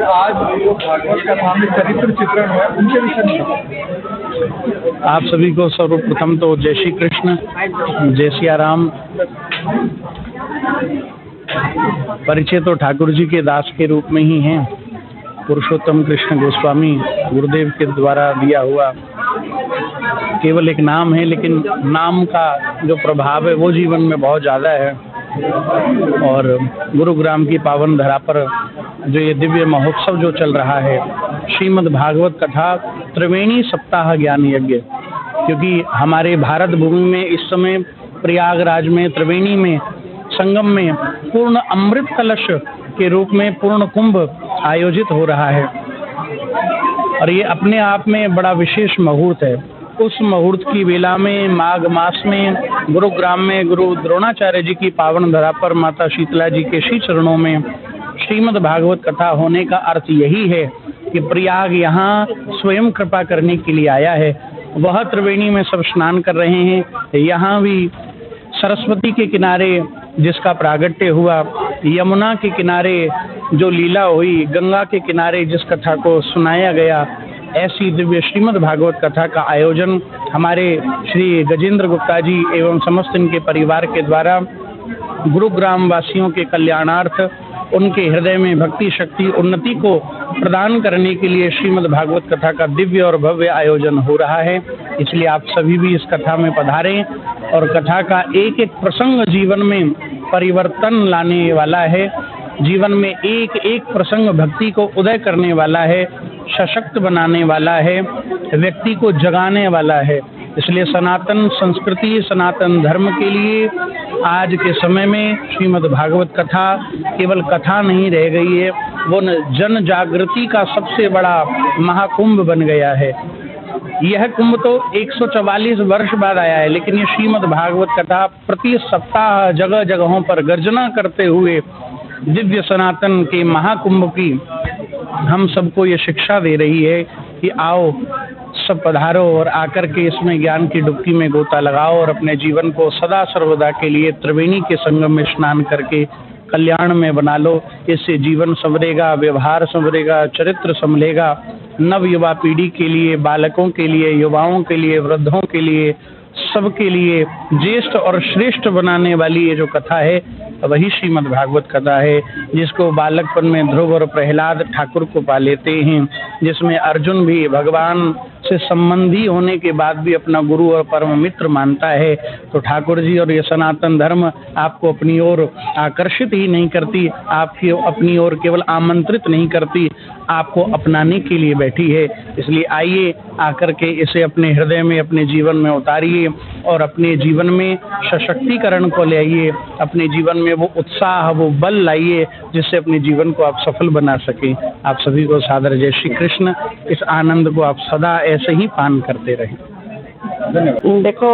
आज जो भागवत कथा में चरित्र चित्रण है उनके विषय में आप सभी को सर्वप्रथम तो जय श्री कृष्ण, जय सिया राम। परिचय तो ठाकुर जी के दास के रूप में ही हैं। पुरुषोत्तम कृष्ण गोस्वामी गुरुदेव के द्वारा दिया हुआ केवल एक नाम है, लेकिन नाम का जो प्रभाव है वो जीवन में बहुत ज़्यादा है। और गुरुग्राम की पावन धरा पर जो ये दिव्य महोत्सव जो चल रहा है, श्रीमद् भागवत कथा त्रिवेणी सप्ताह ज्ञान यज्ञ, क्योंकि हमारे भारत भूमि में इस समय प्रयागराज में त्रिवेणी में संगम में पूर्ण अमृत कलश के रूप में पूर्ण कुंभ आयोजित हो रहा है। और ये अपने आप में बड़ा विशेष मुहूर्त है। उस मुहूर्त की वेला में माघ मास में गुरुग्राम में गुरु द्रोणाचार्य जी की पावन धरा पर माता शीतला जी के श्री चरणों में श्रीमद् भागवत कथा होने का अर्थ यही है कि प्रयाग यहाँ स्वयं कृपा करने के लिए आया है। वह त्रिवेणी में सब स्नान कर रहे हैं। यहाँ भी सरस्वती के किनारे जिसका प्रागट्य हुआ, यमुना के किनारे जो लीला हुई, गंगा के किनारे जिस कथा को सुनाया गया, ऐसी दिव्य श्रीमद् भागवत कथा का आयोजन हमारे श्री गजेंद्र गुप्ता जी एवं समस्त इनके परिवार के द्वारा गुरुग्राम वासियों के कल्याणार्थ, उनके हृदय में भक्ति शक्ति उन्नति को प्रदान करने के लिए श्रीमद् भागवत कथा का दिव्य और भव्य आयोजन हो रहा है। इसलिए आप सभी भी इस कथा में पधारें। और कथा का एक एक प्रसंग जीवन में परिवर्तन लाने वाला है। जीवन में एक एक प्रसंग भक्ति को उदय करने वाला है, सशक्त बनाने वाला है, व्यक्ति को जगाने वाला है। इसलिए सनातन संस्कृति, सनातन धर्म के लिए आज के समय में श्रीमद् भागवत कथा केवल कथा नहीं रह गई है, वो जन जागृति का सबसे बड़ा महाकुंभ बन गया है। यह कुंभ तो 144 वर्ष बाद आया है, लेकिन ये श्रीमद् भागवत कथा प्रति सप्ताह जगह जगहों पर गर्जना करते हुए दिव्य सनातन के महाकुंभ की हम सबको ये शिक्षा दे रही है कि आओ सब पधारो और आकर के इसमें ज्ञान की डुबकी में गोता लगाओ और अपने जीवन को सदा सर्वदा के लिए त्रिवेणी के संगम में स्नान करके कल्याण में बना लो। इससे जीवन संवरेगा, व्यवहार संवरेगा, चरित्र संभलेगा। नव युवा पीढ़ी के लिए, बालकों के लिए, युवाओं के लिए, वृद्धों के लिए, सबके लिए ज्येष्ठ और श्रेष्ठ बनाने वाली ये जो कथा है वही श्रीमद् भागवत कथा है, जिसको बालकपन में ध्रुव और प्रहलाद ठाकुर को पा लेते हैं, जिसमें अर्जुन भी भगवान से संबंधी होने के बाद भी अपना गुरु और परम मित्र मानता है। तो ठाकुर जी और ये सनातन धर्म आपको अपनी ओर आकर्षित ही नहीं करती, आपकी अपनी ओर केवल आमंत्रित नहीं करती, आपको अपनाने के लिए बैठी है। इसलिए आइए आकर के इसे अपने हृदय में, अपने जीवन में उतारिए और अपने जीवन में सशक्तिकरण को ले आइए, अपने जीवन में वो उत्साह, वो बल लाइए जिससे अपने जीवन को आप सफल बना सकें। आप सभी को सादर जय श्री कृष्ण। इस आनंद को आप सदा ऐसे ही पान करते रहें। देखो,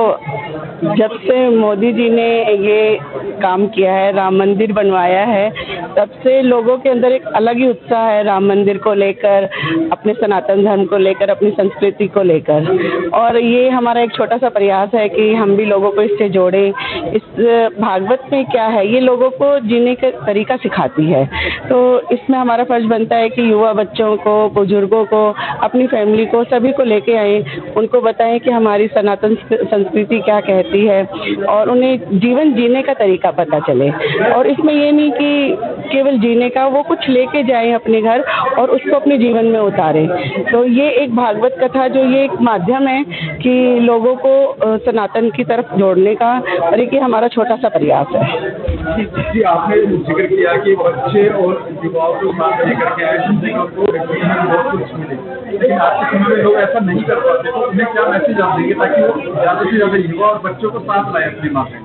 जब से मोदी जी ने ये काम किया है, राम मंदिर बनवाया है, तब से लोगों के अंदर एक अलग ही उत्साह है राम मंदिर को लेकर, अपने सनातन धर्म को लेकर, अपनी संस्कृति को लेकर। और ये हमारा एक छोटा सा प्रयास है कि हम भी लोगों को इससे जोड़ें। इस भागवत में क्या है, ये लोगों को जीने का तरीका सिखाती है। तो इसमें हमारा फर्ज बनता है कि युवा बच्चों को, बुजुर्गों को, अपनी फैमिली को, सभी को लेके आएँ, उनको बताएं कि हमारी सनातन संस्कृति क्या कहती है और उन्हें जीवन जीने का तरीका पता चले। और इसमें ये नहीं कि केवल जीने का, वो कुछ लेके जाएं अपने घर और उसको अपने जीवन में उतारें। तो ये एक भागवत कथा जो ये एक माध्यम है कि लोगों को सनातन की तरफ जोड़ने का, और एक हमारा छोटा सा प्रयास है। जी, आपने जिक्र किया कि बच्चे और युवाओं को साथ लेकर के आए, जिनसे उनको बहुत कुछ मिले, लेकिन आज के समय में लोग ऐसा नहीं कर पाते। तो उन्हें क्या मैसेज आप देंगे ताकि वो ज़्यादा से ज़्यादा युवा और बच्चों को साथ लाए अपनी माँ में?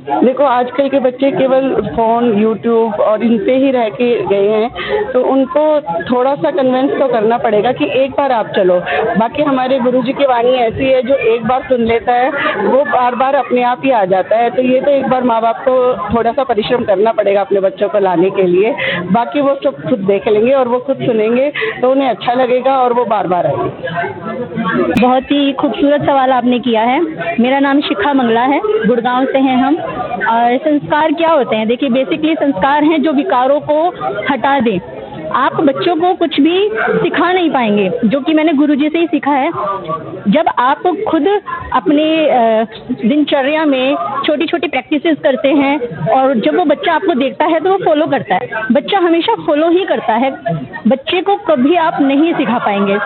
देखो, आजकल के बच्चे केवल फ़ोन, यूट्यूब और इन पे ही रह के गए हैं, तो उनको थोड़ा सा कन्विंस तो करना पड़ेगा कि एक बार आप चलो। बाकी हमारे गुरुजी की वाणी ऐसी है, जो एक बार सुन लेता है वो बार बार अपने आप ही आ जाता है। तो ये तो एक बार माँ बाप को थोड़ा सा परिश्रम करना पड़ेगा अपने बच्चों को लाने के लिए। बाकी वो सब खुद देख लेंगे और वो खुद सुनेंगे तो उन्हें अच्छा लगेगा और वो बार बार आएंगे। बहुत ही खूबसूरत सवाल आपने किया है। मेरा नाम शिखा मंगला है, गुड़गांव से हैं हम। और संस्कार क्या होते हैं? देखिए, बेसिकली संस्कार हैं जो विकारों को हटा दें। आप बच्चों को कुछ भी सिखा नहीं पाएंगे, जो कि मैंने गुरुजी से ही सीखा है। जब आप खुद अपने दिनचर्या में छोटी छोटी प्रैक्टिसेस करते हैं और जब वो बच्चा आपको देखता है तो वो फॉलो करता है। बच्चा हमेशा फॉलो ही करता है, बच्चे को कभी आप नहीं सिखा पाएंगे।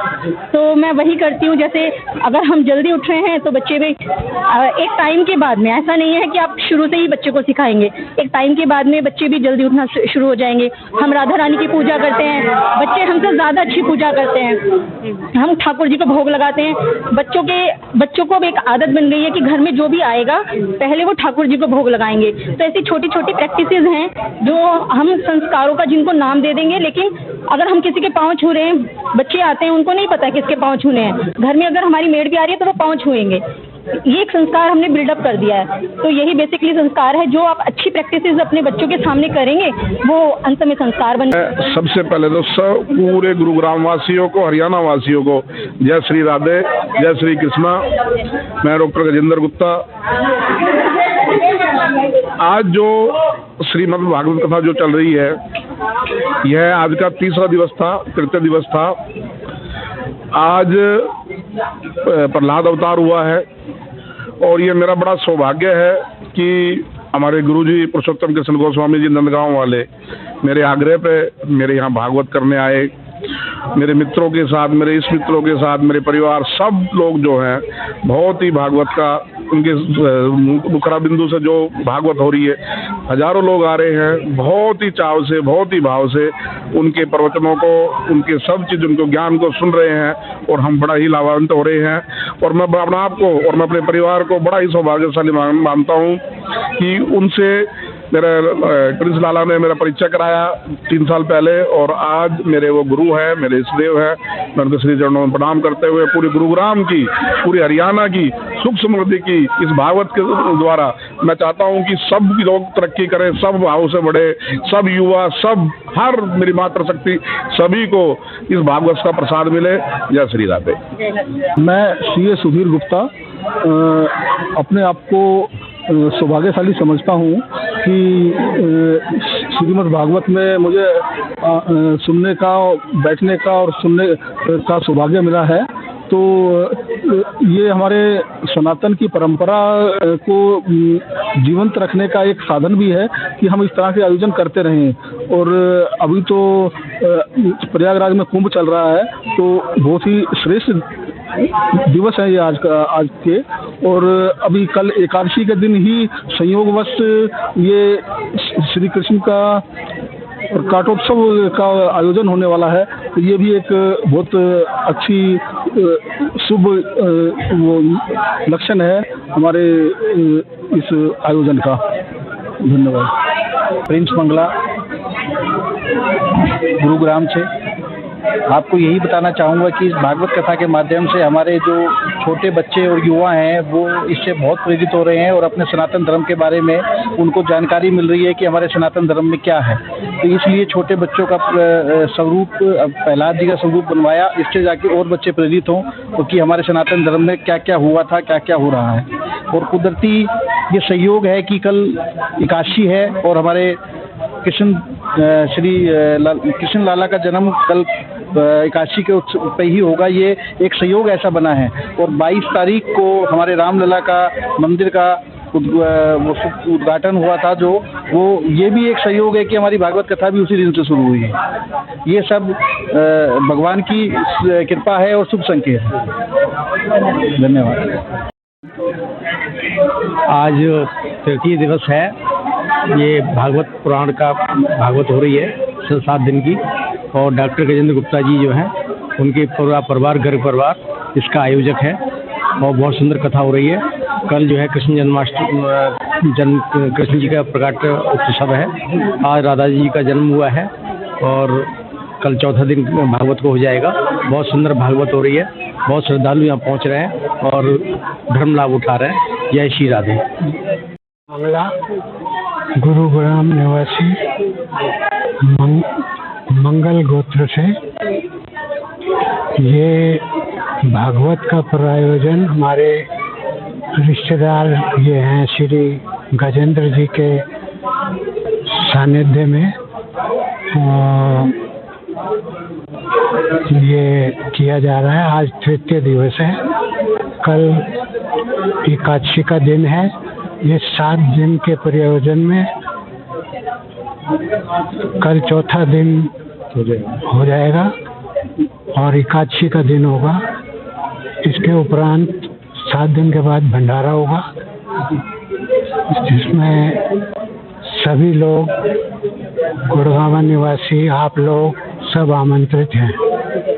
तो मैं वही करती हूँ, जैसे अगर हम जल्दी उठ रहे हैं तो बच्चे भी एक टाइम के बाद में, ऐसा नहीं है कि आप शुरू से ही बच्चे को सिखाएंगे, एक टाइम के बाद में बच्चे भी जल्दी उठना शुरू हो जाएंगे। हम राधा रानी की पूजा करते हैं, बच्चे हमसे ज़्यादा अच्छी पूजा करते हैं। हम ठाकुर जी को भोग लगाते हैं। बच्चों को अब एक आदत बन गई है कि घर में जो भी आएगा पहले वो ठाकुर जी को भोग लगाएंगे। तो ऐसी छोटी छोटी प्रैक्टिसेस हैं जो हम संस्कारों का जिनको नाम दे देंगे, लेकिन अगर हम किसी के पाँव छू रहे हैं, बच्चे आते हैं उनको नहीं पता है किसके पाँव छूने हैं। घर में अगर हमारी मेड भी आ रही है तो वो पाँव छुएंगे। ये एक संस्कार हमने बिल्डअप कर दिया है। तो यही बेसिकली संस्कार है, जो आप अच्छी प्रैक्टिसेस अपने बच्चों के सामने करेंगे वो अंत में संस्कार बन। सबसे पहले तो सब पूरे गुरुग्राम वासियों को, हरियाणा वासियों को जय श्री राधे, जय श्री कृष्णा। मैं डॉक्टर गजेंद्र गुप्ता। आज जो श्रीमद् भागवत कथा जो चल रही है, यह आज का तीसरा दिवस था, तृतीय दिवस था। आज प्रहलाद अवतार हुआ है और ये मेरा बड़ा सौभाग्य है कि हमारे गुरुजी पुरुषोत्तम कृष्ण गोस्वामी जी नंदगांव वाले मेरे आग्रह पे मेरे यहाँ भागवत करने आए। मेरे मित्रों के साथ, मेरे इस मित्रों के साथ, मेरे परिवार सब लोग जो हैं बहुत ही भागवत का, उनके मुखरा बिंदु से जो भागवत हो रही है, हजारों लोग आ रहे हैं बहुत ही चाव से, बहुत ही भाव से उनके प्रवचनों को, उनके सब चीज़, उनको ज्ञान को सुन रहे हैं और हम बड़ा ही लाभान्वित हो रहे हैं। और मैं अपने आप को और मैं अपने परिवार को बड़ा ही सौभाग्यशाली मानता हूँ कि उनसे मेरा प्रिंस लाला ने मेरा परिचय कराया 3 साल पहले और आज मेरे वो गुरु हैं, मेरे इष्टदेव हैं। मैं उनके श्री चरणों में प्रणाम करते हुए पूरे गुरुग्राम की, पूरी हरियाणा की सुख समृद्धि की इस भागवत के द्वारा मैं चाहता हूं कि सब लोग तरक्की करें, सब भाव से बढ़े, सब युवा, सब हर मेरी मातृशक्ति सभी को इस भागवत का प्रसाद मिले। जय श्री राधे। मैं सीए सुधीर गुप्ता अपने आप को सौभाग्यशाली समझता हूँ कि श्रीमद् भागवत में मुझे सुनने का, बैठने का और सुनने का सौभाग्य मिला है। तो ये हमारे सनातन की परंपरा को जीवंत रखने का एक साधन भी है कि हम इस तरह के आयोजन करते रहें। और अभी तो प्रयागराज में कुंभ चल रहा है, तो बहुत ही श्रेष्ठ दिवस है ये आज के। और अभी कल एकादशी के दिन ही संयोगवश ये श्री कृष्ण का और काटोत्सव का आयोजन होने वाला है। तो ये भी एक बहुत अच्छी शुभ लक्षण है हमारे इस आयोजन का। धन्यवाद। प्रिंस मंगला, गुरुग्राम से। आपको यही बताना चाहूँगा कि इस भागवत कथा के माध्यम से हमारे जो छोटे बच्चे और युवा हैं वो इससे बहुत प्रेरित हो रहे हैं और अपने सनातन धर्म के बारे में उनको जानकारी मिल रही है कि हमारे सनातन धर्म में क्या है। तो इसलिए छोटे बच्चों का स्वरूप, प्रहलाद जी का स्वरूप बनवाया, इससे जाके और बच्चे प्रेरित हों क्योंकि हमारे सनातन धर्म में क्या क्या हुआ था, क्या क्या हो रहा है। और कुदरती ये सहयोग है कि कल एकादशी है और हमारे कृष्ण लाला का जन्म कल एकादशी के उत्सव पे ही होगा। ये एक सहयोग ऐसा बना है। और 22 तारीख को हमारे रामलला का मंदिर का उद्घाटन हुआ था, जो वो ये भी एक सहयोग है कि हमारी भागवत कथा भी उसी दिन से शुरू हुई है। ये सब भगवान की कृपा है और शुभ संकेत है। धन्यवाद। आज तृतीय दिवस है, ये भागवत पुराण का भागवत हो रही है 7 दिन की। और डॉक्टर गजेंद्र गुप्ता जी जो हैं उनके पूरा परिवार, गर्ग परिवार इसका आयोजक है और बहुत सुंदर कथा हो रही है। कल जो है कृष्ण कृष्ण जी का प्रकाट उत्सव है। आज राधा जी का जन्म हुआ है और कल चौथा दिन भागवत को हो जाएगा। बहुत सुंदर भागवत हो रही है, बहुत श्रद्धालु यहाँ पहुँच रहे हैं और धर्म लाभ उठा रहे हैं। जय श्री राधे। मंगला, गुरुग्राम निवासी, मंगल गोत्र से। ये भागवत का प्रायोजन हमारे रिश्तेदार ये हैं श्री गजेंद्र जी के सानिध्य में। ये किया जा रहा है। आज तृतीय दिवस है, कल एकादशी का दिन है। ये 7 दिन के प्रयोजन में कल चौथा दिन हो जाएगा और एकादशी का दिन होगा। इसके उपरांत 7 दिन के बाद भंडारा होगा, जिसमें सभी लोग, गुड़गांव निवासी, आप लोग सब आमंत्रित हैं।